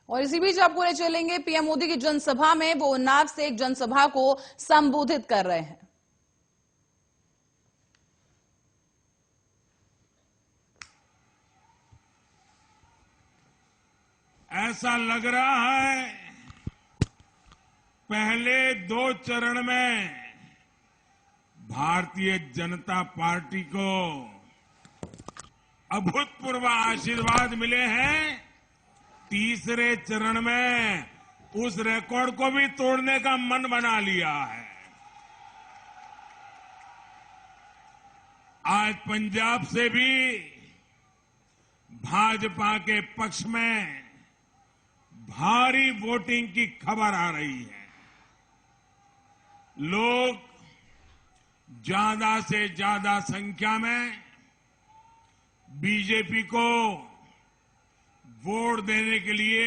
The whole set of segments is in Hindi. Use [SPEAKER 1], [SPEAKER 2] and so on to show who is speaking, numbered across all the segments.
[SPEAKER 1] और इसी बीच आपको ले चलेंगे पीएम मोदी की जनसभा में। वो उन्नाव से एक जनसभा को संबोधित कर रहे हैं।
[SPEAKER 2] ऐसा लग रहा है पहले 2 चरण में भारतीय जनता पार्टी को अभूतपूर्व आशीर्वाद मिले हैं। तीसरे चरण में उस रिकॉर्ड को भी तोड़ने का मन बना लिया है। आज पंजाब से भी भाजपा के पक्ष में भारी वोटिंग की खबर आ रही है। लोग ज्यादा से ज्यादा संख्या में बीजेपी को वोट देने के लिए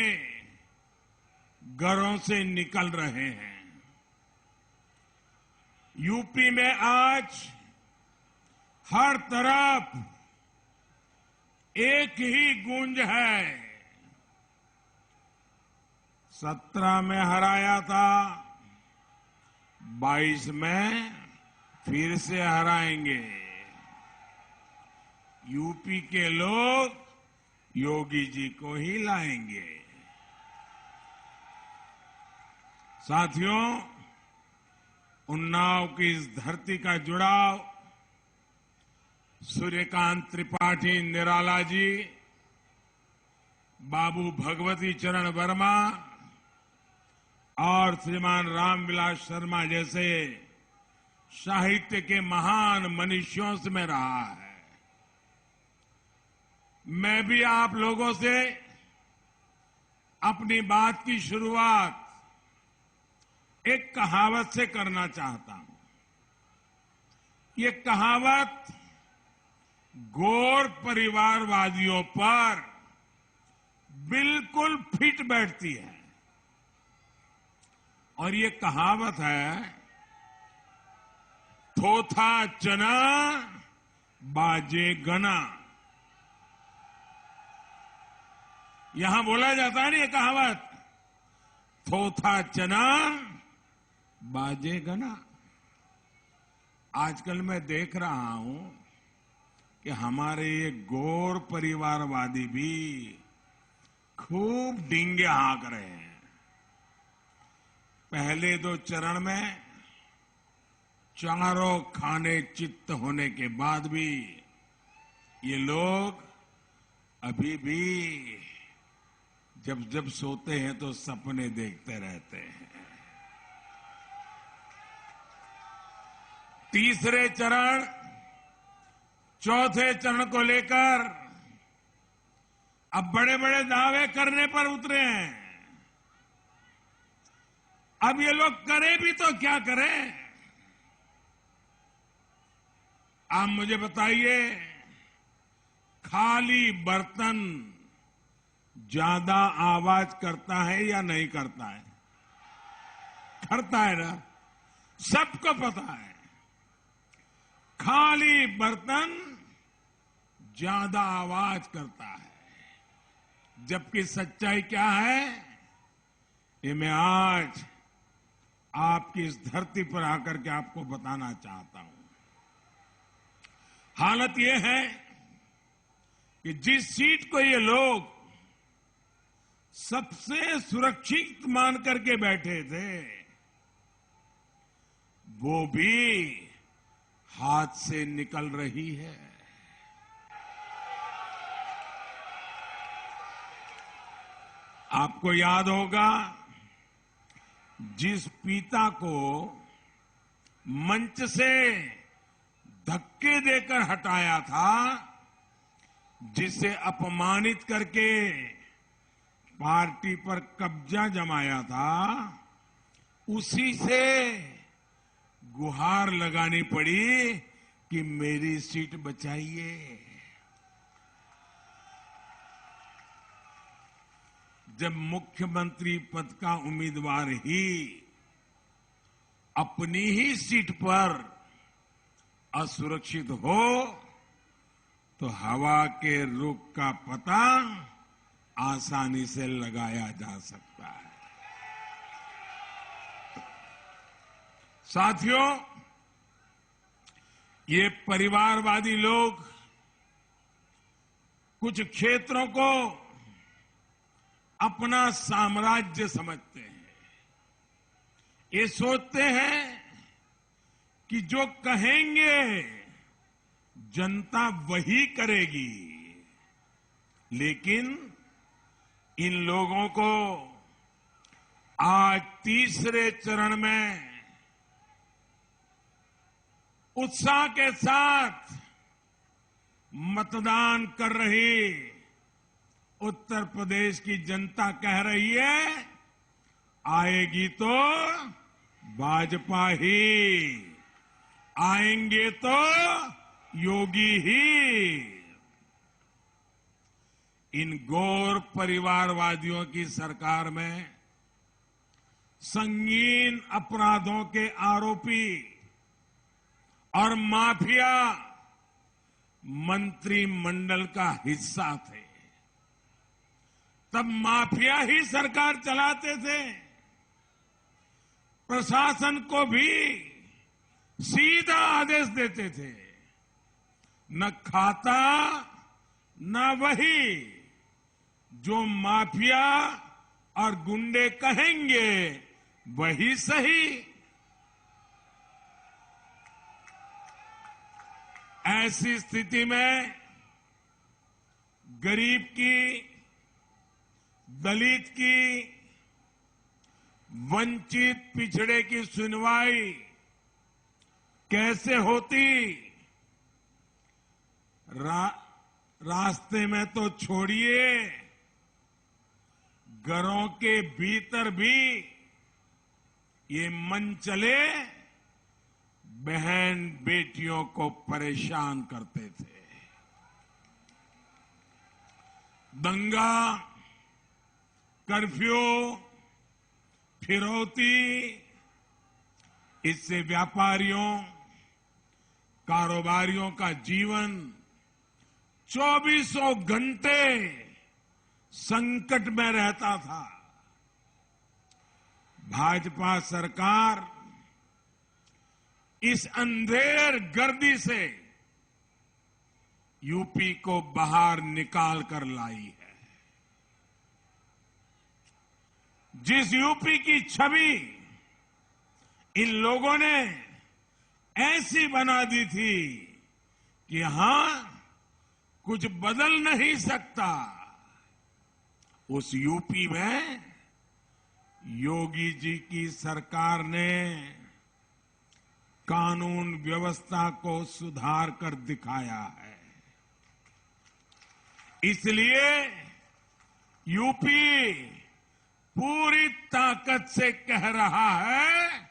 [SPEAKER 2] घरों से निकल रहे हैं। यूपी में आज हर तरफ एक ही गूंज है। 17 में हराया था, 22 में फिर से हराएंगे। यूपी के लोग योगी जी को ही लाएंगे। साथियों, उन्नाव की इस धरती का जुड़ाव सूर्यकांत त्रिपाठी निराला जी, बाबू भगवती चरण वर्मा और श्रीमान रामविलास शर्मा जैसे साहित्य के महान मनुष्यों से में रहा है। मैं भी आप लोगों से अपनी बात की शुरुआत एक कहावत से करना चाहता हूं। ये कहावत गौर परिवारवादियों पर बिल्कुल फिट बैठती है और ये कहावत है, थोथा चना बाजे गना। यहां बोला जाता है ना ये कहावत, थोथा चना बाजे गना। आजकल मैं देख रहा हूं कि हमारे ये गौर परिवारवादी भी खूब डींगे हाँक रहे हैं। पहले 2 चरण में चारों खाने चित्त होने के बाद भी ये लोग अभी भी जब जब सोते हैं तो सपने देखते रहते हैं। तीसरे चरण, चौथे चरण को लेकर अब बड़े बड़े दावे करने पर उतरे हैं। अब ये लोग करें भी तो क्या करें? आप मुझे बताइए, खाली बर्तन ज्यादा आवाज करता है या नहीं करता है? करता है ना, सबको पता है। खाली बर्तन ज्यादा आवाज करता है। जबकि सच्चाई क्या है, ये मैं आज आपकी इस धरती पर आकर के आपको बताना चाहता हूं। हालत ये है कि जिस सीट को ये लोग सबसे सुरक्षित मान करके बैठे थे, वो भी हाथ से निकल रही है। आपको याद होगा, जिस पिता को मंच से धक्के देकर हटाया था, जिसे अपमानित करके पार्टी पर कब्जा जमाया था, उसी से गुहार लगानी पड़ी कि मेरी सीट बचाइए। जब मुख्यमंत्री पद का उम्मीदवार ही अपनी ही सीट पर असुरक्षित हो, तो हवा के रुख का पता आसानी से लगाया जा सकता है। साथियों, ये परिवारवादी लोग कुछ क्षेत्रों को अपना साम्राज्य समझते हैं। ये सोचते हैं कि जो कहेंगे जनता वही करेगी, लेकिन इन लोगों को आज तीसरे चरण में उत्साह के साथ मतदान कर रही उत्तर प्रदेश की जनता कह रही है, आएगी तो भाजपा ही, आएंगे तो योगी ही। इन गौर परिवारवादियों की सरकार में संगीन अपराधों के आरोपी और माफिया मंत्रिमंडल का हिस्सा थे। तब माफिया ही सरकार चलाते थे। प्रशासन को भी सीधा आदेश देते थे, न खाता न वही जो माफिया और गुंडे कहेंगे वही सही। ऐसी स्थिति में गरीब की, दलित की, वंचित पिछड़े की सुनवाई कैसे होती? रास्ते में तो छोड़िए, घरों के भीतर भी ये मन चले बहन बेटियों को परेशान करते थे। दंगा, कर्फ्यू, फिरौती, इससे व्यापारियों, कारोबारियों का जीवन 24 घंटे संकट में रहता था। भाजपा सरकार इस अंधेर गर्दी से यूपी को बाहर निकाल कर लाई है। जिस यूपी की छवि इन लोगों ने ऐसी बना दी थी कि यहां कुछ बदल नहीं सकता, उस यूपी में योगी जी की सरकार ने कानून व्यवस्था को सुधार कर दिखाया है। इसलिए यूपी पूरी ताकत से कह रहा है,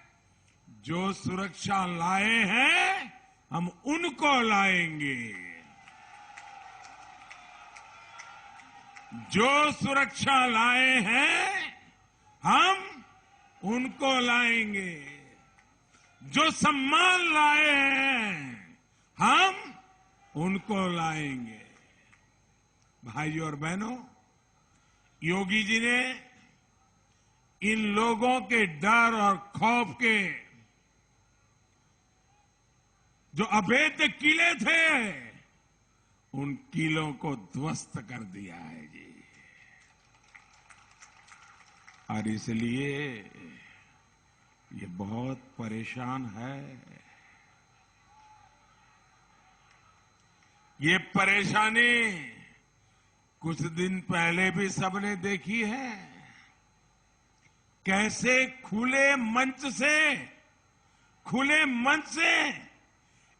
[SPEAKER 2] जो सुरक्षा लाए हैं हम उनको लाएंगे, जो सुरक्षा लाए हैं हम उनको लाएंगे, जो सम्मान लाए हैं हम उनको लाएंगे। भाइयों और बहनों, योगी जी ने इन लोगों के डर और खौफ के जो अभेद्य किले थे, उन किलों को ध्वस्त कर दिया है जी। और इसलिए ये बहुत परेशान है। ये परेशानी कुछ दिन पहले भी सबने देखी है। कैसे खुले मंच से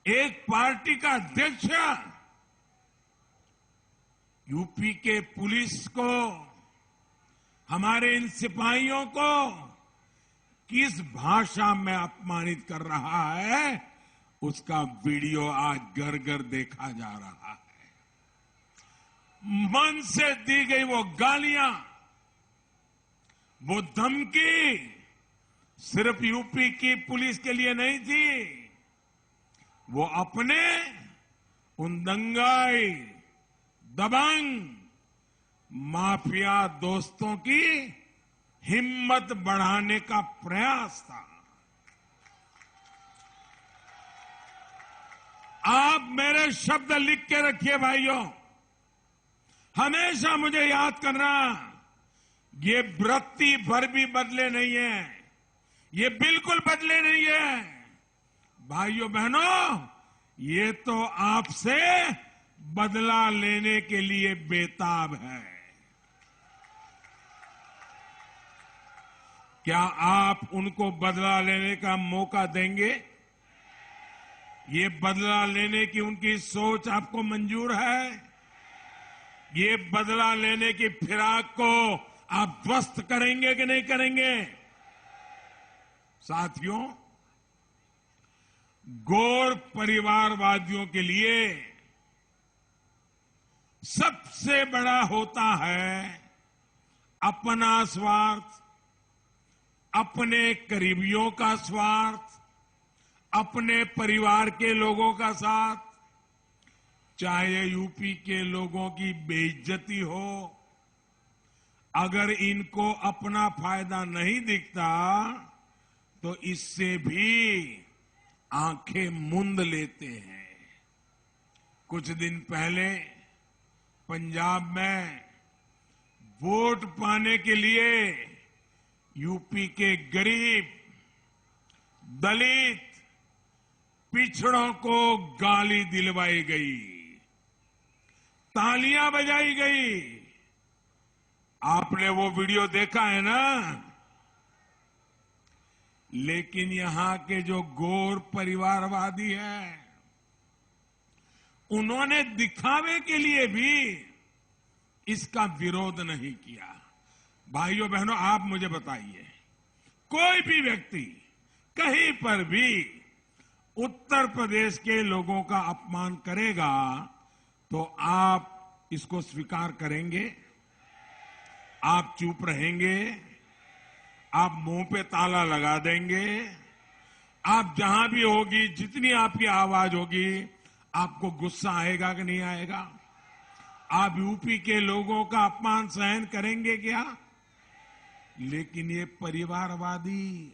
[SPEAKER 2] एक पार्टी का अध्यक्ष यूपी के पुलिस को, हमारे इन सिपाहियों को किस भाषा में अपमानित कर रहा है, उसका वीडियो आज घर घर देखा जा रहा है। मन से दी गई वो गालियां, वो धमकी सिर्फ यूपी की पुलिस के लिए नहीं थी, वो अपने उन दंगाई, दबंग, माफिया दोस्तों की हिम्मत बढ़ाने का प्रयास था। आप मेरे शब्द लिख के रखिए भाइयों, हमेशा मुझे याद करना, ये वृत्ति भर भी बदले नहीं है, ये बिल्कुल बदले नहीं है। भाइयों बहनों, ये तो आपसे बदला लेने के लिए बेताब है। क्या आप उनको बदला लेने का मौका देंगे? ये बदला लेने की उनकी सोच आपको मंजूर है? ये बदला लेने की फिराक को आप ध्वस्त करेंगे कि नहीं करेंगे? साथियों, गौर परिवारवादियों के लिए सबसे बड़ा होता है अपना स्वार्थ, अपने करीबियों का स्वार्थ, अपने परिवार के लोगों का साथ, चाहे यूपी के लोगों की बेइज्जती हो। अगर इनको अपना फायदा नहीं दिखता तो इससे भी आंखें मूंद लेते हैं। कुछ दिन पहले पंजाब में वोट पाने के लिए यूपी के गरीब, दलित, पिछड़ों को गाली दिलवाई गई, तालियां बजाई गई। आपने वो वीडियो देखा है ना? लेकिन यहां के जो गौर परिवारवादी हैं, उन्होंने दिखावे के लिए भी इसका विरोध नहीं किया। भाइयों बहनों, आप मुझे बताइए, कोई भी व्यक्ति कहीं पर भी उत्तर प्रदेश के लोगों का अपमान करेगा तो आप इसको स्वीकार करेंगे? आप चुप रहेंगे? आप मुंह पे ताला लगा देंगे? आप जहां भी होगी, जितनी आपकी आवाज होगी, आपको गुस्सा आएगा कि नहीं आएगा? आप यूपी के लोगों का अपमान सहन करेंगे क्या? लेकिन ये परिवारवादी,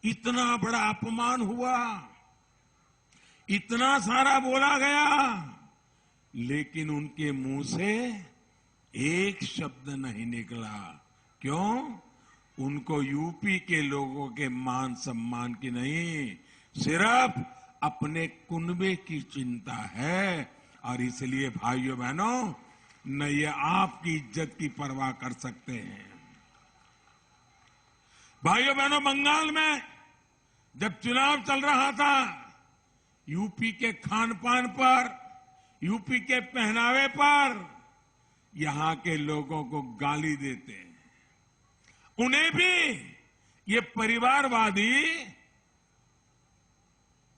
[SPEAKER 2] इतना बड़ा अपमान हुआ, इतना सारा बोला गया, लेकिन उनके मुंह से एक शब्द नहीं निकला। क्यों? उनको यूपी के लोगों के मान सम्मान की नहीं, सिर्फ अपने कुनबे की चिंता है। और इसलिए भाइयों बहनों, न ये आपकी इज्जत की परवाह कर सकते हैं। भाइयों बहनों, बंगाल में जब चुनाव चल रहा था, यूपी के खान पान पर, यूपी के पहनावे पर यहां के लोगों को गाली देते हैं। उन्हें भी ये परिवारवादी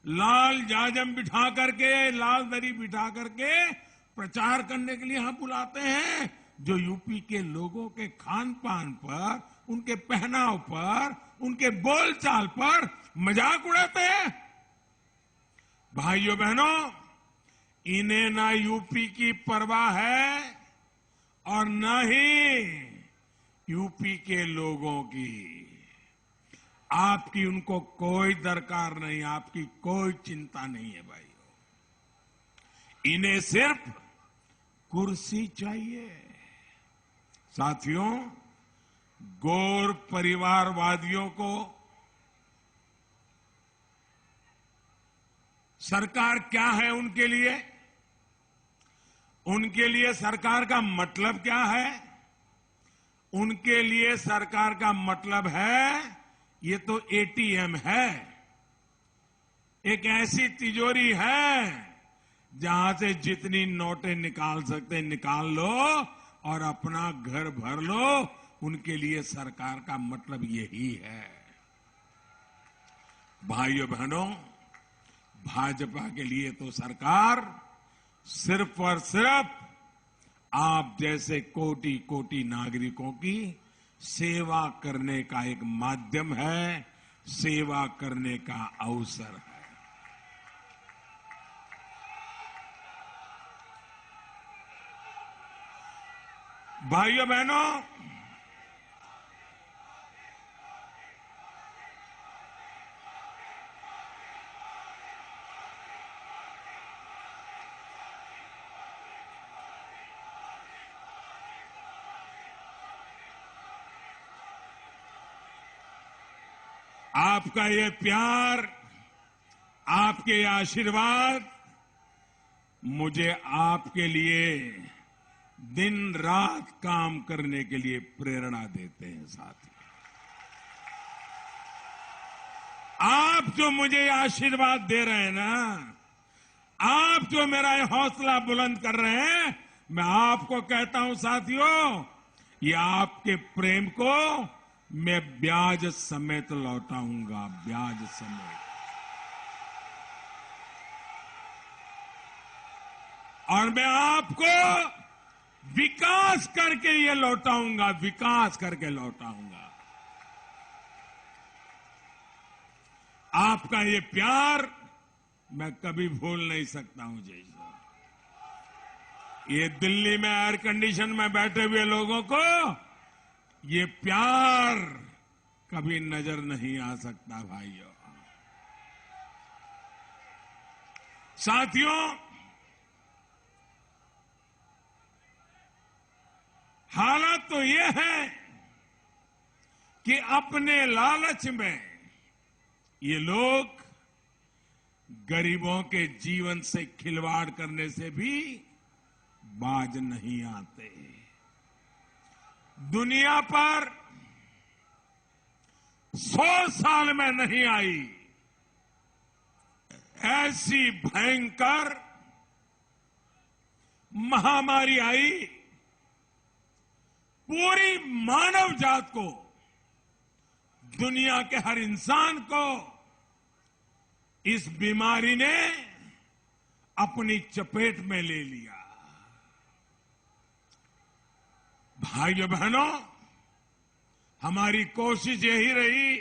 [SPEAKER 2] लाल जाजम बिठा करके, लाल दरी बिठा करके प्रचार करने के लिए यहां बुलाते हैं, जो यूपी के लोगों के खान पान पर, उनके पहनाव पर, उनके बोलचाल पर मजाक उड़ाते हैं। भाइयों बहनों, इन्हें ना यूपी की परवाह है और न ही यूपी के लोगों की। आपकी उनको कोई दरकार नहीं, आपकी कोई चिंता नहीं है भाइयों। इन्हें सिर्फ कुर्सी चाहिए। साथियों, गौर परिवारवादियों को सरकार क्या है उनके लिए? उनके लिए सरकार का मतलब क्या है? उनके लिए सरकार का मतलब है, ये तो एटीएम है, एक ऐसी तिजोरी है जहां से जितनी नोटें निकाल सकते निकाल लो और अपना घर भर लो। उनके लिए सरकार का मतलब यही है। भाइयों बहनों, भाजपा के लिए तो सरकार सिर्फ और सिर्फ आप जैसे कोटि कोटि नागरिकों की सेवा करने का एक माध्यम है, सेवा करने का अवसर है। भाइयों बहनों, आपका ये प्यार, आपके ये आशीर्वाद मुझे आपके लिए दिन रात काम करने के लिए प्रेरणा देते हैं साथी। आप जो मुझे आशीर्वाद दे रहे हैं ना, आप जो मेरा ये हौसला बुलंद कर रहे हैं, मैं आपको कहता हूं साथियों, ये आपके प्रेम को मैं ब्याज समेत लौटाऊंगा, ब्याज समेत। और मैं आपको विकास करके ये लौटाऊंगा, विकास करके लौटाऊंगा। आपका ये प्यार मैं कभी भूल नहीं सकता हूं जी। ये दिल्ली में एयर कंडीशन में बैठे हुए लोगों को ये प्यार कभी नजर नहीं आ सकता भाइयों। साथियों, हालत तो ये है कि अपने लालच में ये लोग गरीबों के जीवन से खिलवाड़ करने से भी बाज नहीं आते। दुनिया पर 100 साल में नहीं आई ऐसी भयंकर महामारी आई, पूरी मानव जात को, दुनिया के हर इंसान को इस बीमारी ने अपनी चपेट में ले लिया। भाइयों बहनों, हमारी कोशिश यही रही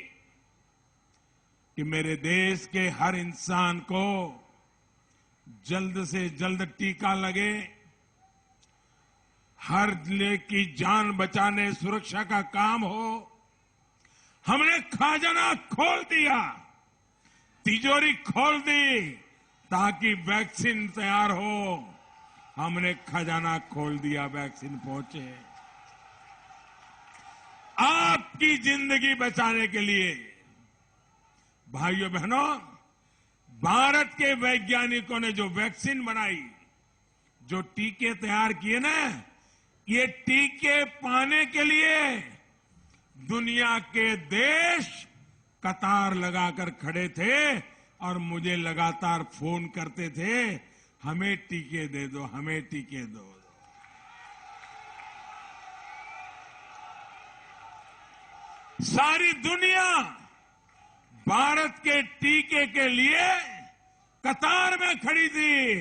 [SPEAKER 2] कि मेरे देश के हर इंसान को जल्द से जल्द टीका लगे, हर जिले की जान बचाने सुरक्षा का काम हो। हमने खजाना खोल दिया, तिजोरी खोल दी ताकि वैक्सीन तैयार हो। हमने खजाना खोल दिया, वैक्सीन पहुंचे। आपकी जिंदगी बचाने के लिए भाइयों बहनों, भारत के वैज्ञानिकों ने जो वैक्सीन बनाई, जो टीके तैयार किए ना, ये टीके पाने के लिए दुनिया के देश कतार लगाकर खड़े थे और मुझे लगातार फोन करते थे, हमें टीके दे दो, हमें टीके दो। सारी दुनिया भारत के टीके के लिए कतार में खड़ी थी,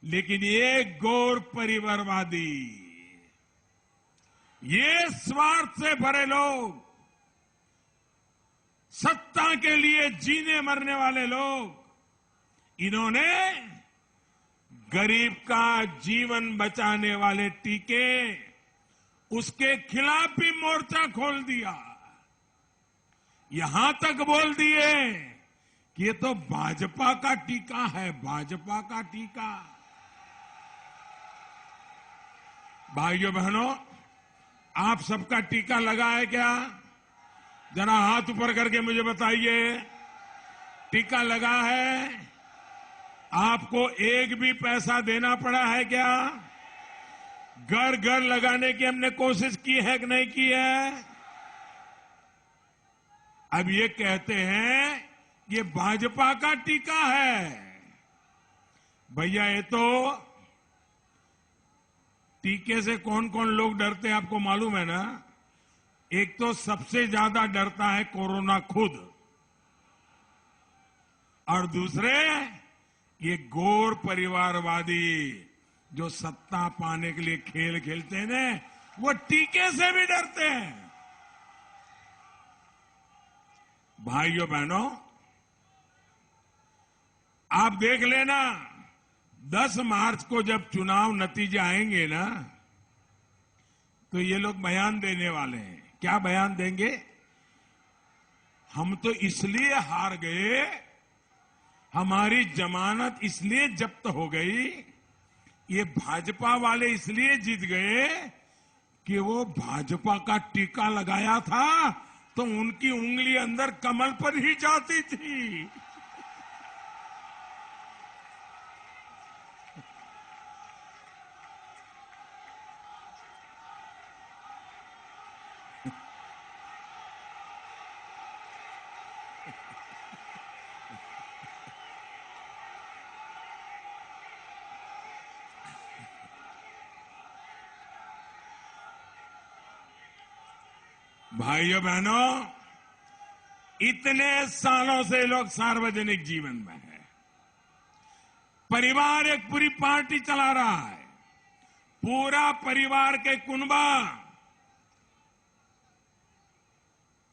[SPEAKER 2] लेकिन ये गौर परिवारवादी, ये स्वार्थ से भरे लोग, सत्ता के लिए जीने मरने वाले लोग, इन्होंने गरीब का जीवन बचाने वाले टीके, उसके खिलाफ भी मोर्चा खोल दिया। यहां तक बोल दिए कि ये तो भाजपा का टीका है, भाजपा का टीका। भाइयों बहनों, आप सबका टीका लगा है क्या? जरा हाथ ऊपर करके मुझे बताइए, टीका लगा है? आपको एक भी पैसा देना पड़ा है क्या? घर घर लगाने की हमने कोशिश की है कि नहीं की है? अब ये कहते हैं ये भाजपा का टीका है। भैया, ये तो टीके से कौन कौन लोग डरते हैं आपको मालूम है ना? एक तो सबसे ज्यादा डरता है कोरोना खुद, और दूसरे ये गौर परिवारवादी जो सत्ता पाने के लिए खेल खेलते हैं ना, वो टीके से भी डरते हैं। भाइयों बहनों, आप देख लेना, 10 मार्च को जब चुनाव नतीजे आएंगे ना, तो ये लोग बयान देने वाले हैं। क्या बयान देंगे? हम तो इसलिए हार गए, हमारी जमानत इसलिए जब्त हो गई, ये भाजपा वाले इसलिए जीत गए कि वो भाजपा का टीका लगाया था तो उनकी उंगली अंदर कमल पर ही जाती थी। भाइयों बहनों, इतने सालों से लोग सार्वजनिक जीवन में है, परिवार एक पूरी पार्टी चला रहा है, पूरा परिवार के कुनबा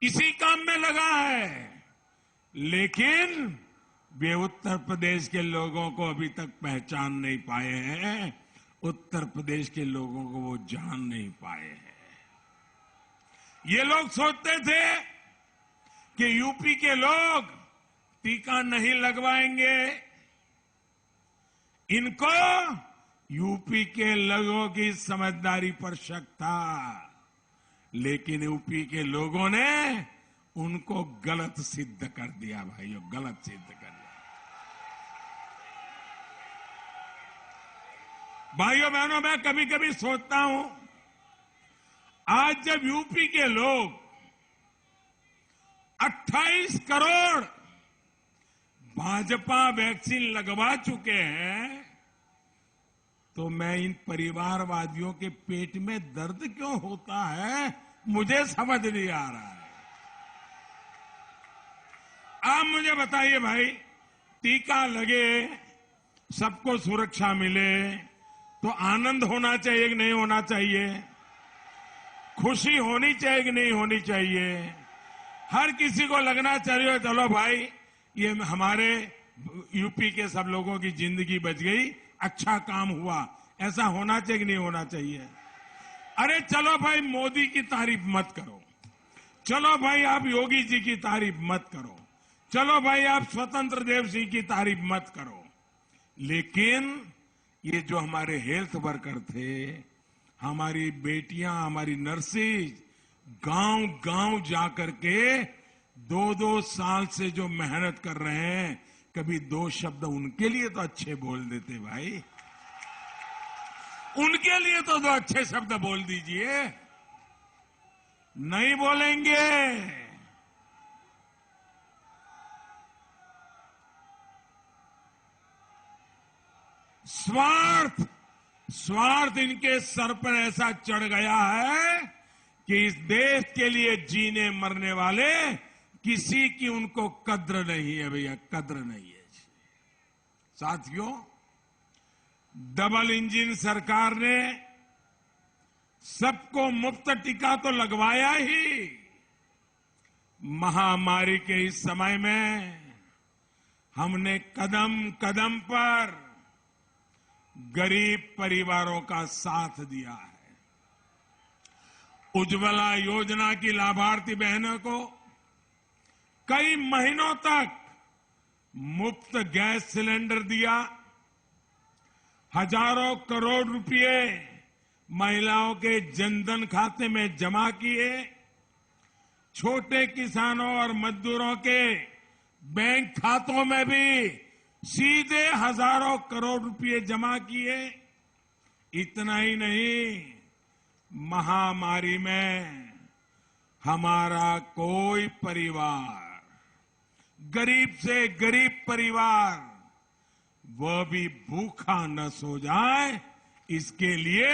[SPEAKER 2] इसी काम में लगा है, लेकिन वे उत्तर प्रदेश के लोगों को अभी तक पहचान नहीं पाए हैं, उत्तर प्रदेश के लोगों को वो जान नहीं पाए हैं। ये लोग सोचते थे कि यूपी के लोग टीका नहीं लगवाएंगे, इनको यूपी के लोगों की समझदारी पर शक था, लेकिन यूपी के लोगों ने उनको गलत सिद्ध कर दिया। भाइयों, गलत सिद्ध कर दिया। भाइयों बहनों, मैं कभी कभी सोचता हूं, आज जब यूपी के लोग 28 करोड़ भाजपा वैक्सीन लगवा चुके हैं, तो मैं इन परिवारवादियों के पेट में दर्द क्यों होता है, मुझे समझ नहीं आ रहा है। आप मुझे बताइए भाई, टीका लगे, सबको सुरक्षा मिले, तो आनंद होना चाहिए कि नहीं होना चाहिए? खुशी होनी चाहिए कि नहीं होनी चाहिए? हर किसी को लगना चाहिए चलो भाई, ये हमारे यूपी के सब लोगों की जिंदगी बच गई, अच्छा काम हुआ। ऐसा होना चाहिए कि नहीं होना चाहिए? अरे चलो भाई, मोदी की तारीफ मत करो, चलो भाई आप योगी जी की तारीफ मत करो, चलो भाई आप स्वतंत्र देव सिंह की तारीफ मत करो, लेकिन ये जो हमारे हेल्थ वर्कर थे, हमारी बेटियां, हमारी नर्सेज गांव गांव जाकर के 2-2 साल से जो मेहनत कर रहे हैं, कभी 2 शब्द उनके लिए तो अच्छे बोल देते भाई, उनके लिए तो 2 अच्छे शब्द बोल दीजिए। नहीं बोलेंगे। स्वार्थ इनके सर पर ऐसा चढ़ गया है कि इस देश के लिए जीने मरने वाले किसी की उनको कद्र नहीं है भैया, कद्र नहीं है। साथियों, डबल इंजन सरकार ने सबको मुफ्त टीका तो लगवाया ही, महामारी के इस समय में हमने कदम कदम पर गरीब परिवारों का साथ दिया है। उज्ज्वला योजना की लाभार्थी बहनों को कई महीनों तक मुफ्त गैस सिलेंडर दिया, हजारों करोड़ रुपए महिलाओं के जनधन खाते में जमा किए, छोटे किसानों और मजदूरों के बैंक खातों में भी सीधे हजारों करोड़ रुपए जमा किए। इतना ही नहीं, महामारी में हमारा कोई परिवार, गरीब से गरीब परिवार, वह भी भूखा न सो जाए, इसके लिए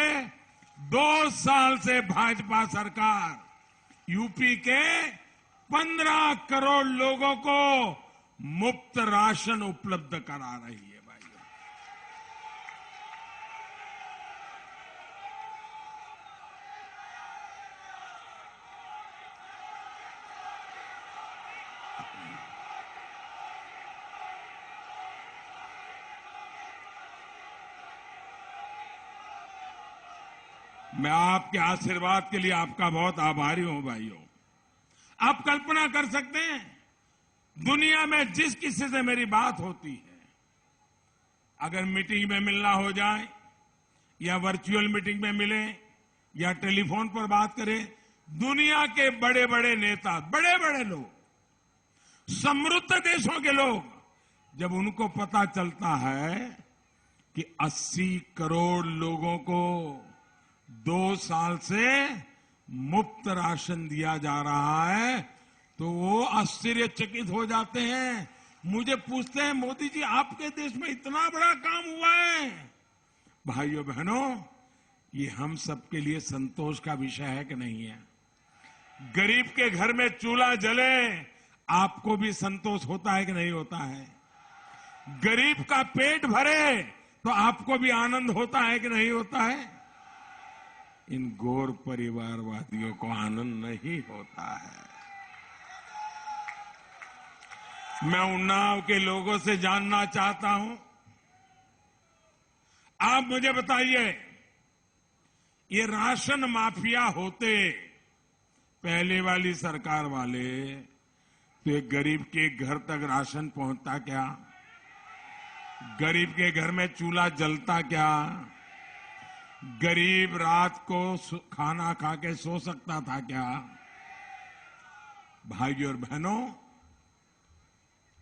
[SPEAKER 2] 2 साल से भाजपा सरकार यूपी के 15 करोड़ लोगों को मुफ्त राशन उपलब्ध करा रही है। भाइयों, मैं आपके आशीर्वाद के लिए आपका बहुत आभारी हूं भाइयों। आप कल्पना कर सकते हैं, दुनिया में जिस किसी से मेरी बात होती है, अगर मीटिंग में मिलना हो जाए या वर्चुअल मीटिंग में मिले या टेलीफोन पर बात करें, दुनिया के बड़े बड़े नेता, बड़े बड़े लोग, समृद्ध देशों के लोग, जब उनको पता चलता है कि 80 करोड़ लोगों को 2 साल से मुफ्त राशन दिया जा रहा है, तो वो आश्चर्यचकित हो जाते हैं। मुझे पूछते हैं, मोदी जी आपके देश में इतना बड़ा काम हुआ है। भाइयों बहनों, ये हम सबके लिए संतोष का विषय है कि नहीं है? गरीब के घर में चूल्हा जले, आपको भी संतोष होता है कि नहीं होता है? गरीब का पेट भरे तो आपको भी आनंद होता है कि नहीं होता है? इन गौर परिवारवादियों को आनंद नहीं होता है। मैं उन्नाव के लोगों से जानना चाहता हूं, आप मुझे बताइए, ये राशन माफिया होते पहले वाली सरकार वाले, तो एक गरीब के घर तक राशन पहुंचता क्या? गरीब के घर में चूल्हा जलता क्या? गरीब रात को खाना खा के सो सकता था क्या? भाइयों और बहनों,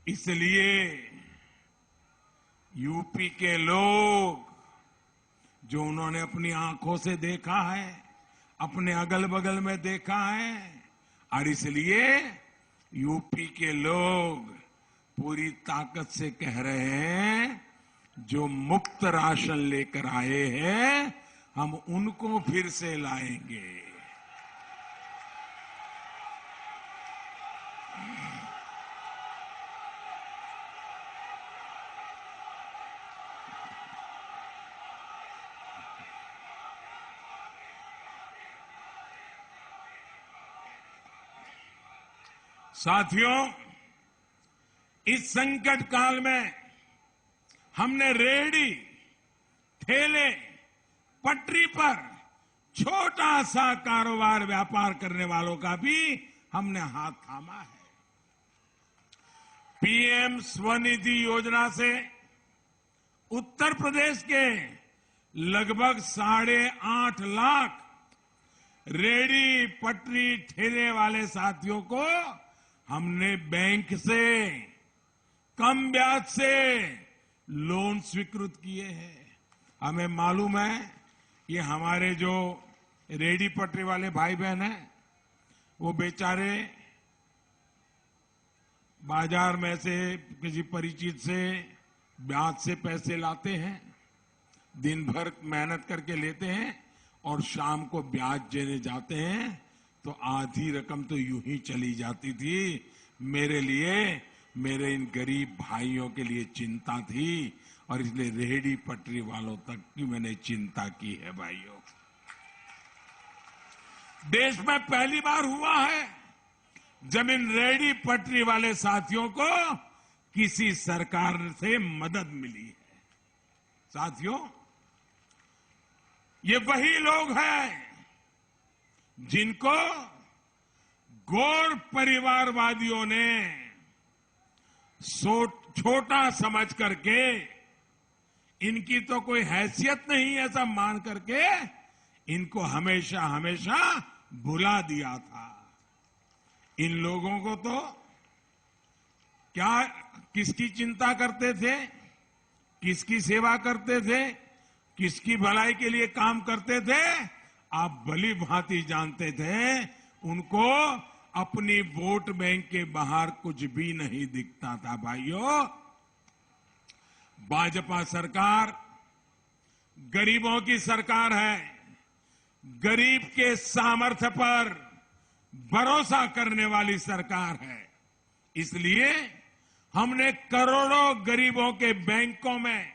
[SPEAKER 2] इसलिए यूपी के लोग, जो उन्होंने अपनी आंखों से देखा है, अपने अगल बगल में देखा है, और इसलिए यूपी के लोग पूरी ताकत से कह रहे हैं, जो मुफ्त राशन लेकर आए हैं, हम उनको फिर से लाएंगे। साथियों, इस संकट काल में हमने रेहड़ी, ठेले, पटरी पर छोटा सा कारोबार, व्यापार करने वालों का भी हमने हाथ थामा है। पीएम स्वनिधि योजना से उत्तर प्रदेश के लगभग 8.5 लाख रेहड़ी, पटरी, ठेले वाले साथियों को हमने बैंक से कम ब्याज से लोन स्वीकृत किए हैं। हमें मालूम है, ये हमारे जो रेहड़ी पटरी वाले भाई बहन हैं, वो बेचारे बाजार में से किसी परिचित से ब्याज से पैसे लाते हैं, दिन भर मेहनत करके लेते हैं और शाम को ब्याज देने जाते हैं, तो आधी रकम तो यूं ही चली जाती थी। मेरे लिए, मेरे इन गरीब भाइयों के लिए चिंता थी, और इसलिए रेहड़ी पटरी वालों तक की मैंने चिंता की है। भाइयों, देश में पहली बार हुआ है जब इन रेहड़ी पटरी वाले साथियों को किसी सरकार से मदद मिली है। साथियों, ये वही लोग हैं जिनको गौर परिवारवादियों ने छोटा समझ करके, इनकी तो कोई हैसियत नहीं ऐसा मान करके, इनको हमेशा हमेशा भुला दिया था। इन लोगों को तो क्या, किसकी चिंता करते थे, किसकी सेवा करते थे, किसकी भलाई के लिए काम करते थे, आप भली भांति जानते थे। उनको अपनी वोट बैंक के बाहर कुछ भी नहीं दिखता था। भाइयों, भाजपा सरकार गरीबों की सरकार है, गरीब के सामर्थ्य पर भरोसा करने वाली सरकार है। इसलिए हमने करोड़ों गरीबों के बैंकों में